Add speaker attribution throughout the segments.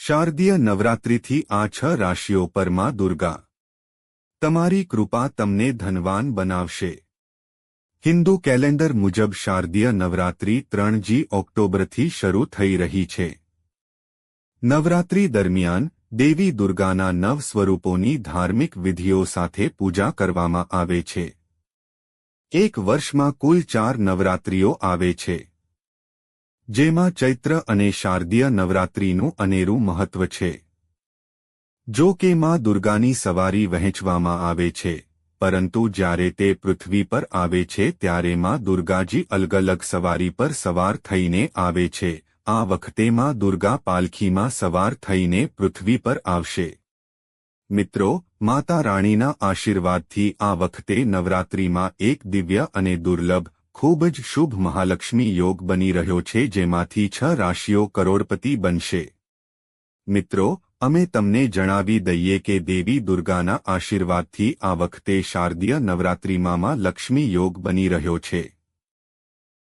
Speaker 1: શારદીય નવરાત્રિથી આ 6 રાશિઓ પર માં દુર્ગા તમારી કૃપા તમને ધનવાન બનાવશે। હિન્દુ કેલેન્ડર મુજબ શારદીય નવરાત્રિ 3 ઓક્ટોબરથી શરૂ થઈ રહી છે। નવરાત્રિ દરમિયાન દેવી દુર્ગાના 9 સ્વરૂપોની ધાર્મિક વિધિઓ સાથે પૂજા કરવામાં આવે છે। એક વર્ષમાં કુલ 4 નવરાત્રિઓ આવે છે, જેમાં ચૈત્ર અને શારદીય નવરાત્રિનું અનેરું મહત્વ છે। જો કે માં દુર્ગાની સવારી વહેંચવામાં આવે છે, પરંતુ જ્યારે તે પૃથ્વી પર આવે છે ત્યારે માં દુર્ગાજી અલગ અલગ સવારી પર સવાર થઈને આવે છે। આ વખતે માં દુર્ગા પાલખીમાં સવાર થઈને પૃથ્વી પર આવશે। મિત્રો, માતા રાણીના આશીર્વાદથી આ વખતે નવરાત્રિમાં એક દિવ્ય અને દુર્લભ, ખૂબ જ શુભ મહાલક્ષ્મી યોગ બની રહ્યો છે, જેમાંથી 6 રાશિઓ કરોડપતિ બનશે। મિત્રો, અમે તમને જણાવી દઈએ કે દેવી દુર્ગાના આશીર્વાદથી આ વખતે શારદીય નવરાત્રિમાં લક્ષ્મી યોગ બની રહ્યો છે।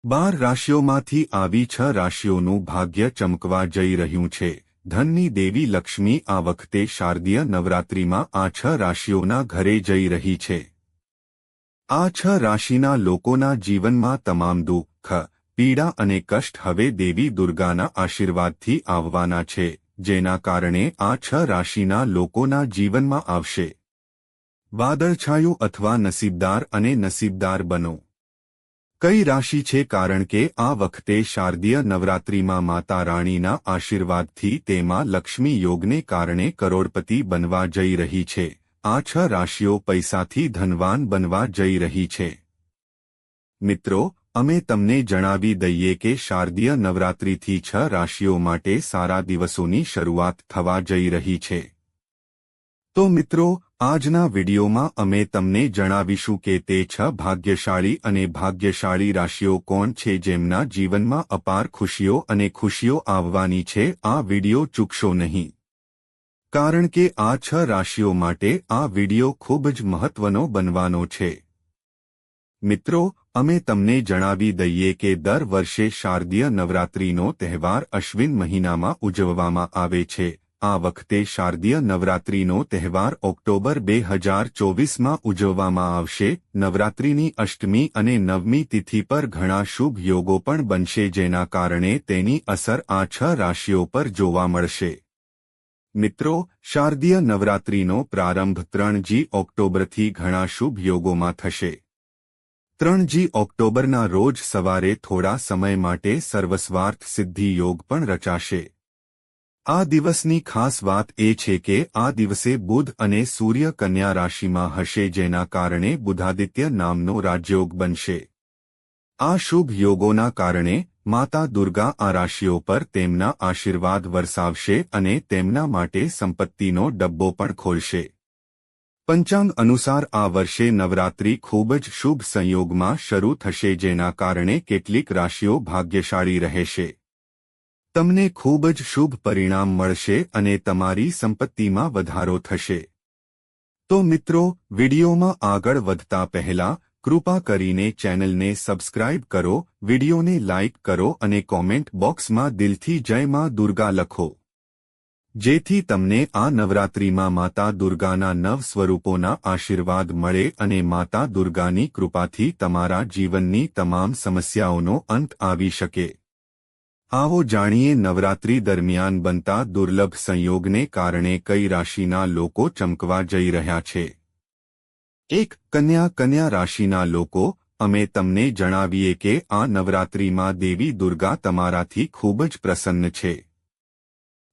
Speaker 1: 12 રાશિઓમાંથી આવી 6 રાશિઓનું ભાગ્ય ચમકવા જઈ રહ્યું છે। ધનની દેવી લક્ષ્મી આ વખતે શારદીય નવરાત્રિમાં આ 6 રાશિઓના ઘરે જઈ રહી છે। આ 6 રાશિના લોકોના જીવનમાં તમામ દુઃખ, પીડા અને કષ્ટ હવે દેવી દુર્ગાના આશીર્વાદથી આવવાના છે, જેના કારણે આ 6 રાશિના લોકોના જીવનમાં આવશે વાદળછાયું અથવા નસીબદાર અને નસીબદાર બનો। કઈ રાશિ છે? કારણ કે આ વખતે શારદીય નવરાત્રિમાં માતા રાણીના આશીર્વાદથી તેમાં લક્ષ્મી યોગને કારણે કરોડપતિ બનવા જઈ રહી છે। આ 6 રાશિઓ પૈસાથી ધનવાન બનવા જઈ રહી છે। મિત્રો, અમે તમને જણાવી દઈએ કે શારદીય નવરાત્રિથી 6 રાશિઓ માટે સારા દિવસોની શરૂઆત થવા જઈ રહી છે। તો મિત્રો, આજના વિડીયોમાં અમે તમને જણાવીશું કે તે 6 ભાગ્યશાળી અને ભાગ્યશાળી રાશિઓ કોણ છે જેમના જીવનમાં અપાર ખુશીઓ અને ખુશીઓ આવવાની છે। આ વિડીયો ચૂકશો નહીં, કારણ કે આ 6 રાશિઓ માટે આ વિડીયો ખૂબ જ મહત્વનો બનવાનો છે। મિત્રો, અમે તમને જણાવી દઈએ કે દર વર્ષે શારદીય નવરાત્રિનો તહેવાર અશ્વિન મહિનામાં ઉજવવામાં આવે છે। આ વખતે શારદીય નવરાત્રિનો તહેવાર ઓક્ટોબર 2024માં ઉજવવામાં આવશે। નવરાત્રિની અષ્ટમી અને નવમી તિથિ પર ઘણા શુભ યોગો પણ બનશે, જેના કારણે તેની અસર આ 6 રાશિઓ પર જોવા મળશે। મિત્રો, શારદીય નવરાત્રિનો પ્રારંભ 3 ઓક્ટોબરથી ઘણા શુભ યોગોમાં થશે। 3 ઓક્ટોબરના રોજ સવારે થોડા સમય માટે સર્વસ્વાર્થ સિદ્ધિ યોગ પણ રચાશે। આ દિવસની ખાસ વાત એ છે કે આ દિવસે બુધ અને સૂર્ય કન્યા રાશિમાં હશે, જેના કારણે બુધાદિત્ય નામનો રાજયોગ બનશે। આ શુભ યોગોના કારણે માતા દુર્ગા આ રાશિઓ પર તેમના આશીર્વાદ વરસાવશે અને તેમના માટે સંપત્તિનો ડબ્બો પણ ખોલશે। પંચાંગ અનુસાર આ વર્ષે નવરાત્રિ ખૂબ જ શુભ સંયોગમાં શરૂ થશે, જેના કારણે કેટલીક રાશિઓ ભાગ્યશાળી રહેશે। તમને ખૂબ જ શુભ પરિણામ મળશે અને તમારી સંપત્તિમાં વધારો થશે। તો મિત્રો, વિડીયોમાં આગળ વધતા પહેલા કૃપા કરીને ચેનલને સબસ્ક્રાઇબ કરો, વિડીયોને લાઇક કરો અને કોમેન્ટ બોક્સમાં દિલથી જય માં દુર્ગા લખો, જેથી તમને આ નવરાત્રિમાં માતા દુર્ગાના 9 સ્વરૂપોના આશીર્વાદ મળે અને માતા દુર્ગાની કૃપાથી તમારા જીવનની તમામ સમસ્યાઓનો અંત આવી શકે। આવો જાણીએ નવરાત્રિ દરમિયાન બનતા દુર્લભ સંયોગને કારણે કઈ રાશિના લોકો ચમકવા જઈ રહ્યા છે। 1. કન્યા રાશિના લોકો, અમે તમને જણાવીએ કે આ નવરાત્રિમાં દેવી દુર્ગા તમારાથી ખૂબ જ પ્રસન્ન છે।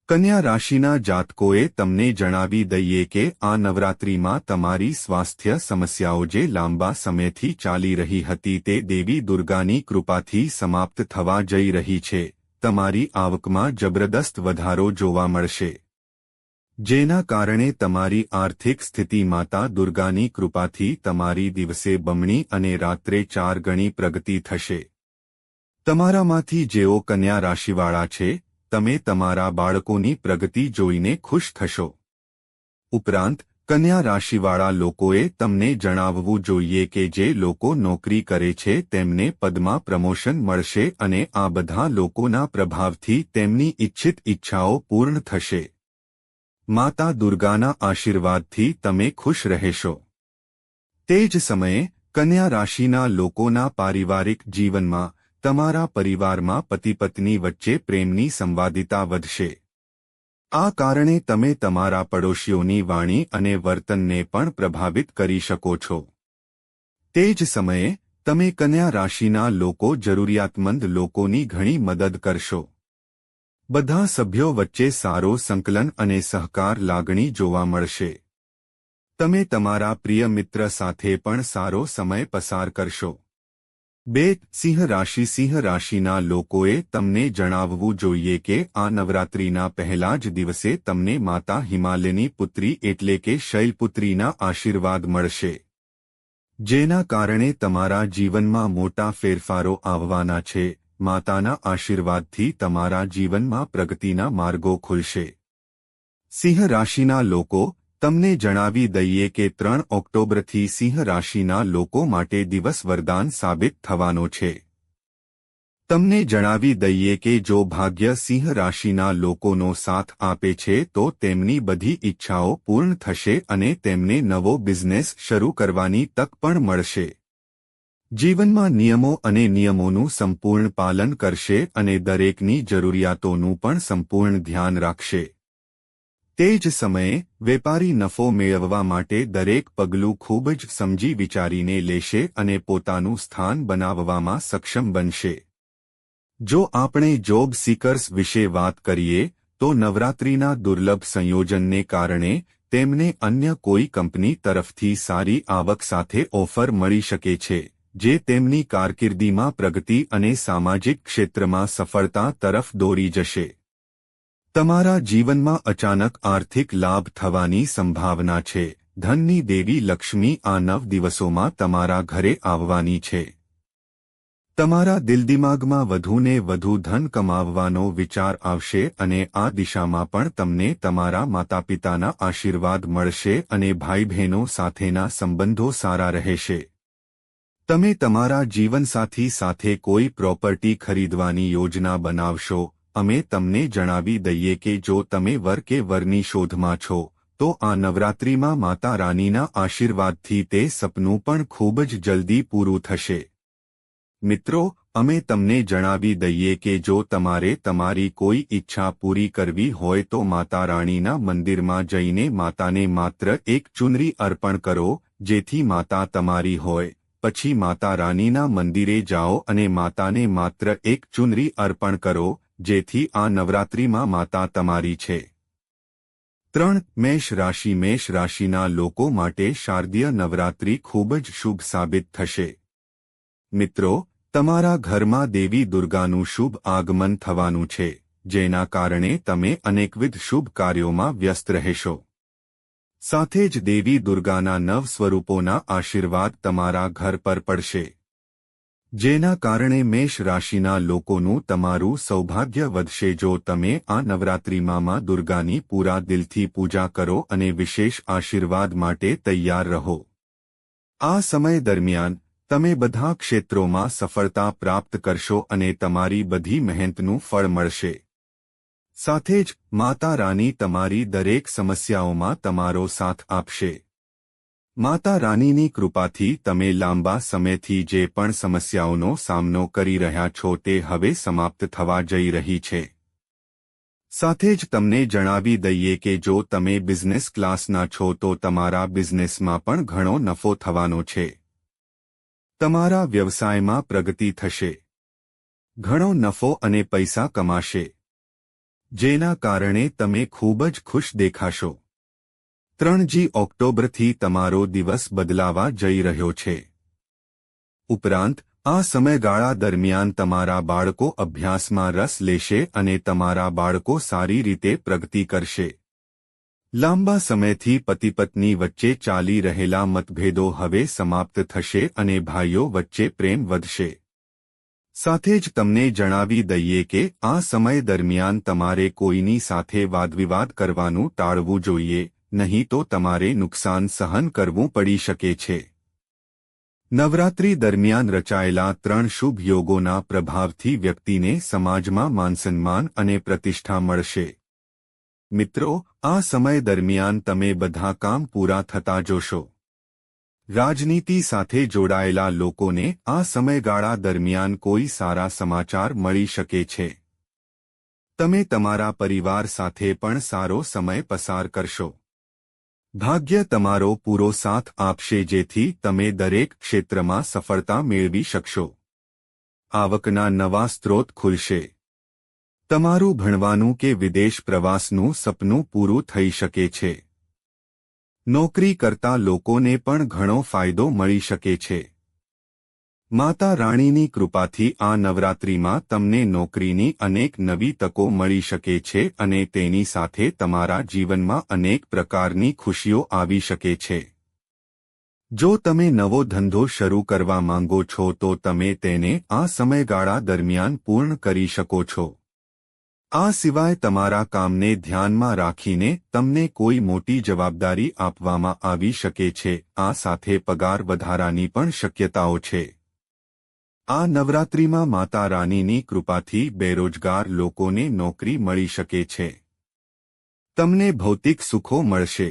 Speaker 1: કન્યા રાશિના જાતકોએ તમને જણાવી દઈએ કે આ નવરાત્રિમાં તમારી સ્વાસ્થ્ય સમસ્યાઓ જે લાંબા સમયથી ચાલી રહી હતી તે દેવી દુર્ગાની કૃપાથી સમાપ્ત થવા જઈ રહી છે। તમારી આવકમાં જબરદસ્ત વધારો જોવા મળશે, જેના કારણે તમારી આર્થિક સ્થિતિ માતા દુર્ગાની કૃપાથી તમારી દિવસે બમણી અને રાત્રે 4 ગણી પ્રગતિ થશે। તમારામાંથી જેઓ કન્યા રાશિવાળા છે, તમે તમારા બાળકોની પ્રગતિ જોઈને ખુશ થશો। ઉપરાંત કન્યા રાશિવાળા લોકોએ તમને જણાવવું જોઈએ કે જે લોકો નોકરી કરે છે તેમને પદમાં પ્રમોશન મળશે અને આ બધા લોકોના પ્રભાવથી તેમની ઇચ્છિત ઈચ્છાઓ પૂર્ણ થશે. માતા દુર્ગાના આશીર્વાદથી તમે ખુશ રહેશો. તે જ સમયે કન્યા રાશિના લોકોના પારિવારિક જીવનમાં તમારા પરિવારમાં પતિ-પત્ની વચ્ચે પ્રેમની સંવાદિતા વધશે. આ કારણે તમે તમારા પડોશીઓની વાણી અને વર્તનને પણ પ્રભાવિત કરી શકો છો. તે જ સમયે તમે કન્યા રાશિના લોકો જરૂરિયાતમંદ લોકોની ઘણી મદદ કરશો. બધા સભ્યો વચ્ચે સારો સંકલન અને સહકાર લાગણી જોવા મળશે. તમે તમારા પ્રિય મિત્ર સાથે પણ સારો સમય પસાર કરશો. 2. સિંહ રાશિના લોકોએ તમને જણાવવું જોઈએ કે આ નવરાત્રિના પહેલા જ દિવસે તમને માતા હિમાલયની પુત્રી એટલે કે શૈલપુત્રીના આશીર્વાદ મળશે, જેના કારણે તમારા જીવનમાં મોટા ફેરફારો આવવાના છે. માતાના આશીર્વાદથી તમારા જીવનમાં પ્રગતિના માર્ગો ખુલશે. સિંહ રાશિના લોકો, તમને જણાવી દઈએ કે 3 ઓક્ટોબરથી સિંહ રાશિના લોકો માટે દિવસ વરદાન સાબિત થવાનો છે. તમને જણાવી દઈએ કે જો ભાગ્ય સિંહ રાશિના લોકોનો સાથ આપે છે તો તેમની બધી ઈચ્છાઓ પૂર્ણ થશે અને તેમને નવો બિઝનેસ શરૂ કરવાની તક પણ મળશે. જીવનમાં નિયમો અને નિયમોનું સંપૂર્ણ પાલન કરશે અને દરેકની જરૂરિયાતોનું પણ સંપૂર્ણ ધ્યાન રાખશે. તે જ સમયે વેપારી નફો મેળવવા માટે દરેક પગલું ખૂબ જ સમજી વિચારીને લેશે અને પોતાનું સ્થાન બનાવવામાં સક્ષમ બનશે. જો આપણે જોબ સીકર્સ વિશે વાત કરીએ તો નવરાત્રિના દુર્લભ સંયોજનને કારણે તેમને અન્ય કોઈ કંપની તરફથી સારી આવક સાથે ઓફર મળી શકે છે, જે તેમની કારકિર્દીમાં પ્રગતિ અને સામાજિક ક્ષેત્રમાં સફળતા તરફ દોરી જશે. તમારા જીવનમાં અચાનક આર્થિક લાભ થવાની સંભાવના છે. ધનની દેવી લક્ષ્મી આ 9 દિવસોમાં તમારા ઘરે આવવાની છે. તમારા દિલદિમાગમાં વધુને વધુ ધન કમાવવાનો વિચાર આવશે અને આ દિશામાં પણ તમને તમારા માતાપિતાના આશીર્વાદ મળશે અને ભાઈ બહેનો સાથેના સંબંધો સારા રહેશે. તમે તમારા જીવનસાથી સાથે કોઈ પ્રોપર્ટી ખરીદવાની યોજના બનાવશો. અમે તમને જણાવી દઈએ કે જો તમે વર કે વરની શોધમાં છો તો આ નવરાત્રિમાં માતા રાનીના આશીર્વાદથી તે સપનું પણ ખૂબ જ જલ્દી પૂરું થશે. મિત્રો, અમે તમને જણાવી દઈએ કે જો તમારે તમારી કોઈ ઈચ્છા પૂરી કરવી હોય તો માતા રાણીના મંદિરમાં જઈને માતાને માત્ર એક ચુનરી અર્પણ કરો. જેથી માતા તમારી હોય પછી માતા રાણીના મંદિરે જાઓ અને માતાને માત્ર એક ચુનરી અર્પણ કરો, જેથી આ નવરાત્રિમાં માતા તમારી છે. 3. મેષ રાશિના લોકો માટે શારદીય નવરાત્રિ ખૂબ જ શુભ સાબિત થશે. મિત્રો, તમારા ઘરમાં દેવી દુર્ગાનું શુભ આગમન થવાનું છે, જેના કારણે તમે અનેકવિધ શુભ કાર્યોમાં વ્યસ્ત રહેશો. સાથે જ દેવી દુર્ગાના 9 સ્વરૂપોના આશીર્વાદ તમારા ઘર પર પડશે, જેના કારણે મેષ રાશિના લોકોનું તમારું સૌભાગ્ય વધશે. જો તમે આ નવરાત્રિમાં માં દુર્ગાની પૂરા દિલથી પૂજા કરો અને વિશેષ આશીર્વાદ માટે તૈયાર રહો. આ સમય દરમિયાન તમે બધા ક્ષેત્રોમાં સફળતા પ્રાપ્ત કરશો અને તમારી બધી મહેનતનું ફળ મળશે. સાથે જ માતા રાની તમારી દરેક સમસ્યાઓમાં તમારો સાથ આપશે. માતા રાનીની કૃપાથી તમે લાંબા સમયથી જે પણ સમસ્યાઓનો સામનો કરી રહ્યા છો તે હવે સમાપ્ત થવા જઈ રહી છે. સાથે જ તમને જણાવી દઈએ કે જો તમે બિઝનેસ ક્લાસના છો તો તમારા બિઝનેસમાં પણ ઘણો નફો થવાનો છે. તમારા વ્યવસાયમાં પ્રગતિ થશે. ઘણો નફો અને પૈસા કમાશે, જેના કારણે તમે ખૂબ જ ખુશ દેખાશો. 3 ઓક્ટોબરથી તમારો દિવસ બદલાવા જઈ રહ્યો છે. ઉપરાંત આ સમયગાળા દરમિયાન તમારા બાળકો અભ્યાસમાં રસ લેશે અને તમારા બાળકો સારી રીતે પ્રગતિ કરશે. લાંબા સમયથી પતિ-પત્ની વચ્ચે ચાલી રહેલા મતભેદો હવે સમાપ્ત થશે અને ભાઈઓ વચ્ચે પ્રેમ વધશે. સાથે જ તમને જણાવી દઈએ કે આ સમય દરમિયાન તમારે કોઈની સાથે વાદવિવાદ કરવાનું ટાળવું જોઈએ, નહીં તો તમારે નુકસાન સહન કરવું પડી શકે છે. નવરાત્રી દરમિયાન રચાયેલા 3 શુભ યોગોના પ્રભાવથી વ્યક્તિને સમાજમાં માનસન્માન અને પ્રતિષ્ઠા મળશે. મિત્રો, આ સમય દરમિયાન તમે બધા કામ પૂરા થતા જોશો. રાજનીતિ સાથે જોડાયેલા લોકોને આ સમયગાળા દરમિયાન કોઈ સારા સમાચાર મળી શકે છે. તમે તમારા પરિવાર સાથે પણ સારો સમય પસાર કરશો. ભાગ્ય તમારો પૂરો સાથ આપશે જેથી તમે દરેક ક્ષેત્રમાં સફળતા મેળવી શકશો. આવકના નવા સ્ત્રોત ખુલશે. તમારું ભણવાનું કે વિદેશ પ્રવાસનું સપનું પૂરું થઈ શકે છે. નોકરી કરતા લોકોને પણ ઘણો ફાયદો મળી શકે છે. માતા રાણીની કૃપાથી આ નવરાત્રિમાં તમને નોકરીની અનેક નવી તકો મળી શકે છે અને તેની સાથે તમારા જીવનમાં અનેક પ્રકારની ખુશીઓ આવી શકે છે. જો તમે નવો ધંધો શરૂ કરવા માંગો છો તો તમે તેને આ સમયગાળા દરમિયાન પૂર્ણ કરી શકો છો. આ સિવાય તમારા કામને ધ્યાનમાં રાખીને તમને કોઈ મોટી જવાબદારી આપવામાં આવી શકે છે. આ સાથે પગાર વધારાની પણ શક્યતાઓ છે. આ નવરાત્રિમાં માતા રાણીની કૃપાથી બેરોજગાર લોકોને નોકરી મળી શકે છે. તમને ભૌતિક સુખો મળશે.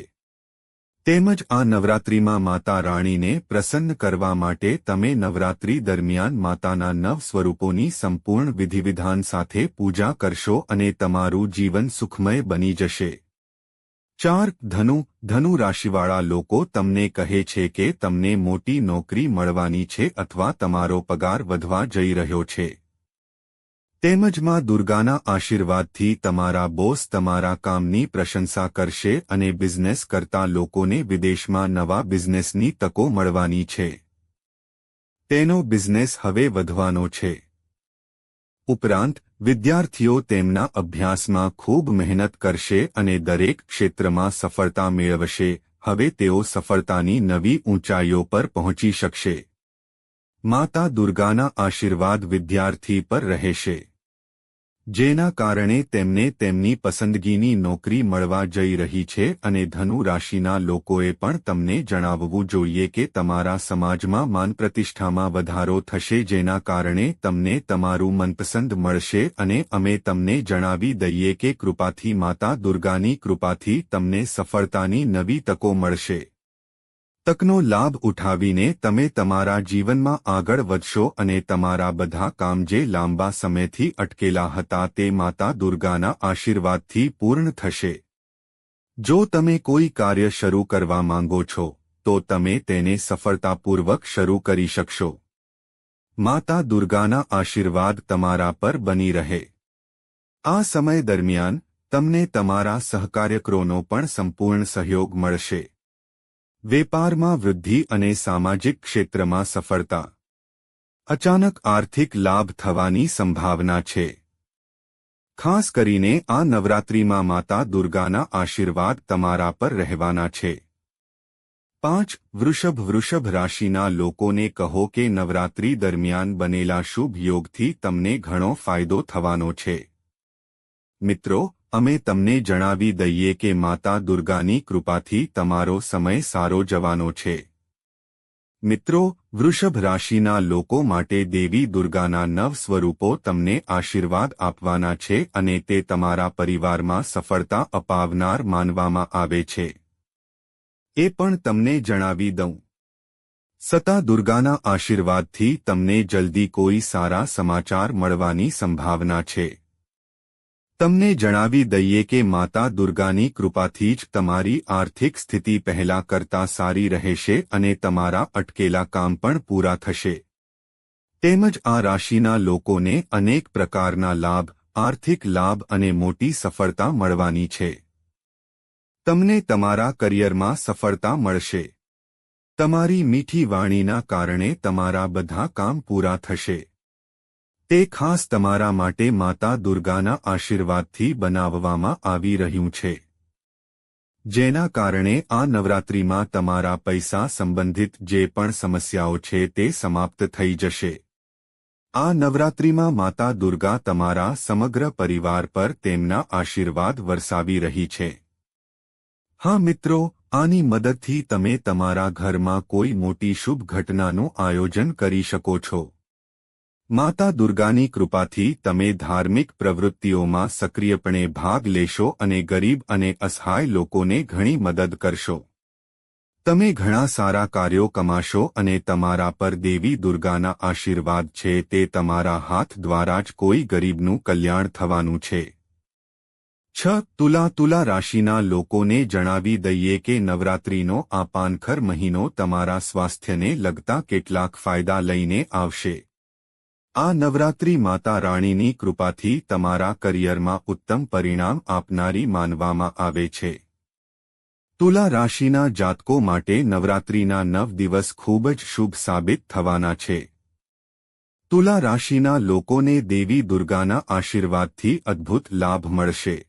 Speaker 1: તેમજ આ નવરાત્રિમાં માતા રાણીને પ્રસન્ન કરવા માટે તમે નવરાત્રિ દરમિયાન માતાના 9 સ્વરૂપોની સંપૂર્ણ વિધિવિધાન સાથે પૂજા કરશો અને તમારું જીવન સુખમય બની જશે. 4. ધનુ રાશિવાળા લોકો તમને કહે છે કે તમને મોટી નોકરી મળવાની છે અથવા તમારો પગાર વધવા જઈ રહ્યો છે. તેમજ માં દુર્ગાના આશીર્વાદથી તમારા બોસ તમારા કામની પ્રશંસા કરશે અને બિઝનેસ કરતા લોકોને વિદેશમાં નવા બિઝનેસની તકો મળવાની છે. તેનો બિઝનેસ હવે વધવાનો છે. ઉપરાંત વિદ્યાર્થીઓ તેમના અભ્યાસમાં ખૂબ મહેનત કરશે અને દરેક ક્ષેત્રમાં સફળતા મેળવશે. હવે તેઓ સફળતાની નવી ઊંચાઈઓ પર પહોંચી શકશે. માતા દુર્ગાના આશીર્વાદ વિદ્યાર્થી પર રહેશે, જેના કારણે તેમને તેમની પસંદગીની નોકરી મળવા જઈ રહી છે અને ધનુ રાશિના લોકોએ પણ તમને જણાવવું જોઈએ કે તમારા સમાજમાં માન પ્રતિષ્ઠામાં વધારો થશે જેના કારણે તમને તમારું મનપસંદ મળશે અને અમે તમને જણાવી દઈએ કે કૃપાથી માતા દુર્ગાની કૃપાથી તમને સફળતાની નવી તકો મળશે. તકનો લાભ ઉઠાવીને તમે તમારા જીવનમાં આગળ વધશો અને તમારા બધા કામ જે લાંબા સમયથી અટકેલા હતા તે માતા દુર્ગાના આશીર્વાદથી પૂર્ણ થશે. જો તમે કોઈ કાર્ય શરૂ કરવા માંગો છો તો તમે તેને સફળતાપૂર્વક શરૂ કરી શકશો. માતા દુર્ગાના આશીર્વાદ તમારા પર બની રહે. આ સમય દરમિયાન તમને તમારા સહકાર્યકરોનો પણ સંપૂર્ણ સહયોગ મળશે. વેપારમાં વૃદ્ધિ અને સામાજિક ક્ષેત્રમાં સફળતા. અચાનક આર્થિક લાભ થવાની સંભાવના છે. ખાસ કરીને આ નવરાત્રિમાં માતા દુર્ગાના આશીર્વાદ તમારા પર રહેવાના છે. 5. વૃષભ રાશિના લોકોને કહો કે નવરાત્રિ દરમિયાન બનેલા શુભ યોગથી તમને ઘણો ફાયદો થવાનો છે. મિત્રો, અમે તમને જણાવી દઈએ કે માતા દુર્ગાની કૃપાથી તમારો સમય સારો જવાનો છે. મિત્રો, વૃષભ રાશિના લોકો માટે દેવી દુર્ગાના 9 સ્વરૂપો તમને આશીર્વાદ આપવાના છે અને તે તમારા પરિવારમાં સફળતા અપાવનાર માનવામાં આવે છે. એ પણ તમને જણાવી દઉં. સતા દુર્ગાના આશીર્વાદથી તમને જલ્દી કોઈ સારા સમાચાર મળવાની સંભાવના છે. તમને જણાવી દઈએ કે માતા દુર્ગાની કૃપાથી જ તમારી આર્થિક સ્થિતિ પહેલા કરતાં સારી રહેશે અને તમારા અટકેલા કામ પણ પૂરા થશે. તેમજ આ રાશિના લોકોને અનેક પ્રકારના લાભ, આર્થિક લાભ અને મોટી સફળતા મળવાની છે. તમને તમારા કરિયરમાં સફળતા મળશે. તમારી મીઠી વાણીના કારણે તમારા બધા કામ પૂરા થશે. તે ખાસ તમારા માટે માતા દુર્ગાના આશીર્વાદથી બનાવવામાં આવી રહ્યું છે. જેના કારણે આ નવરાત્રિમાં તમારા પૈસા સંબંધિત જે પણ સમસ્યાઓ છે તે સમાપ્ત થઈ જશે. આ નવરાત્રિમાં માતા દુર્ગા તમારા સમગ્ર પરિવાર પર તેમના આશીર્વાદ વરસાવી રહી છે. હા મિત્રો, આની મદદથી તમે તમારા ઘરમાં કોઈ મોટી શુભ ઘટનાનું આયોજન કરી શકો છો. માતા દુર્ગાની કૃપાથી તમે ધાર્મિક પ્રવૃત્તિઓમાં સક્રિયપણે ભાગ લેશો અને ગરીબ અને અસહાય લોકોને ઘણી મદદ કરશો. તમે ઘણા સારા કાર્યો કમાશો અને તમારા પર દેવી દુર્ગાના આશીર્વાદ છે તે તમારા હાથ દ્વારા જ કોઈ ગરીબનું કલ્યાણ થવાનું છે. 6. તુલા રાશિના લોકોને જણાવી દઈએ કે નવરાત્રિનો આ પાનખર મહિનો તમારા સ્વાસ્થ્યને લગતા કેટલાક ફાયદા લઈને આવશે. આ નવરાત્રિ માતા રાણીની કૃપાથી તમારા કરિયરમાં ઉત્તમ પરિણામ આપનારી માનવામાં આવે છે. તુલા રાશિના જાતકો માટે નવરાત્રિના 9 દિવસ ખૂબ જ શુભ સાબિત થવાના છે. તુલા રાશિના લોકોને દેવી દુર્ગાના આશીર્વાદથી અદ્ભુત લાભ મળશે.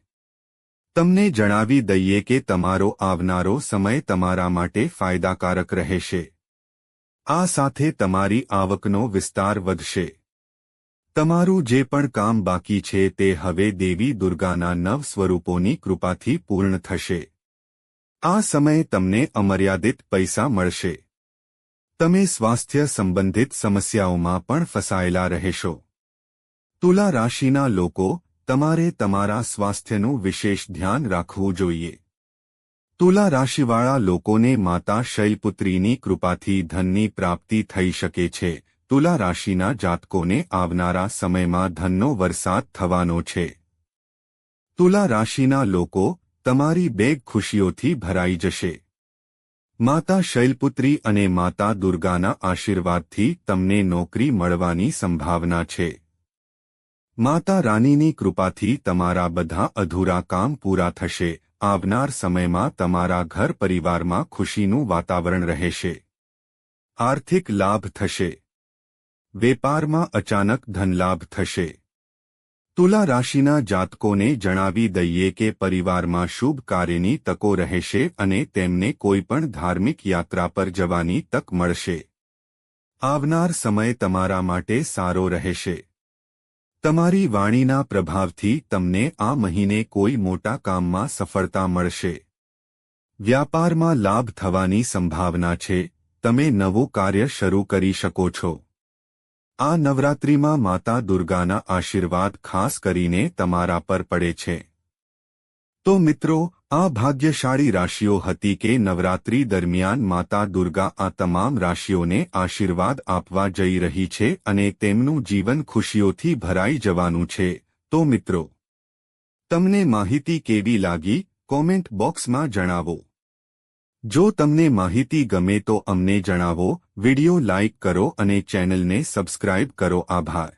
Speaker 1: તમને જણાવી દઈએ કે તમારો આવનારો સમય તમારા માટે ફાયદાકારક રહેશે. આ સાથે તમારી આવકનો વિસ્તાર વધશે. તમારું જે પણ કામ બાકી છે તે હવે દેવી દુર્ગાના 9 સ્વરૂપોની કૃપાથી પૂર્ણ થશે. આ સમયે તમને અમર્યાદિત પૈસા મળશે. તમે સ્વાસ્થ્ય સંબંધિત સમસ્યાઓમાં પણ ફસાયેલા રહેશો. તુલા રાશિના લોકો, તમારે તમારા સ્વાસ્થ્યનું વિશેષ ધ્યાન રાખવું જોઈએ. તુલા રાશિવાળા લોકોને માતા શૈલપુત્રીની કૃપાથી ધનની પ્રાપ્તિ થઈ શકે છે. તુલા રાશિના જાતકોને આવનારા સમયમાં ધનનો વરસાદ થવાનો છે. તુલા રાશિના લોકો, તમારી બેગ ખુશીઓથી ભરાઈ જશે. માતા શૈલપુત્રી અને માતા દુર્ગાના આશીર્વાદથી તમને નોકરી મળવાની સંભાવના છે. માતા રાનીની કૃપાથી તમારા બધા અધૂરા કામ પૂરા થશે. આવનાર સમયમાં તમારા ઘર પરિવારમાં ખુશીનું વાતાવરણ રહેશે. આર્થિક લાભ થશે. વેપારમાં અચાનક ધનલાભ થશે. તુલા રાશિના જાતકોને જણાવી દઈએ કે પરિવારમાં શુભ કાર્યની તકો રહેશે અને તેમને કોઈપણ ધાર્મિક યાત્રા પર જવાની તક મળશે. આવનાર સમય તમારા માટે સારો રહેશે. તમારી વાણીના પ્રભાવથી તમને આ મહિને કોઈ મોટા કામમાં સફળતા મળશે. વ્યાપારમાં લાભ થવાની સંભાવના છે. તમે નવું કાર્ય શરૂ કરી શકો છો. આ નવરાત્રિમાં માતા દુર્ગાના આશીર્વાદ ખાસ કરીને તમારા પર પડે છે. તો મિત્રો, આ ભાગ્યશાળી રાશિઓ હતી કે નવરાત્રિ દરમિયાન માતા દુર્ગા આ તમામ રાશિઓને આશીર્વાદ આપવા જઈ રહી છે અને તેમનું જીવન ખુશીઓથી ભરાઈ જવાનું છે. તો મિત્રો, તમને માહિતી કેવી લાગી, કોમેન્ટ બોક્સમાં જણાવો. જો તમને માહિતી ગમે તો અમને જણાવો. વિડિયો લાઇક કરો અને ચેનલને સબસ્ક્રાઇબ કરો. આભાર.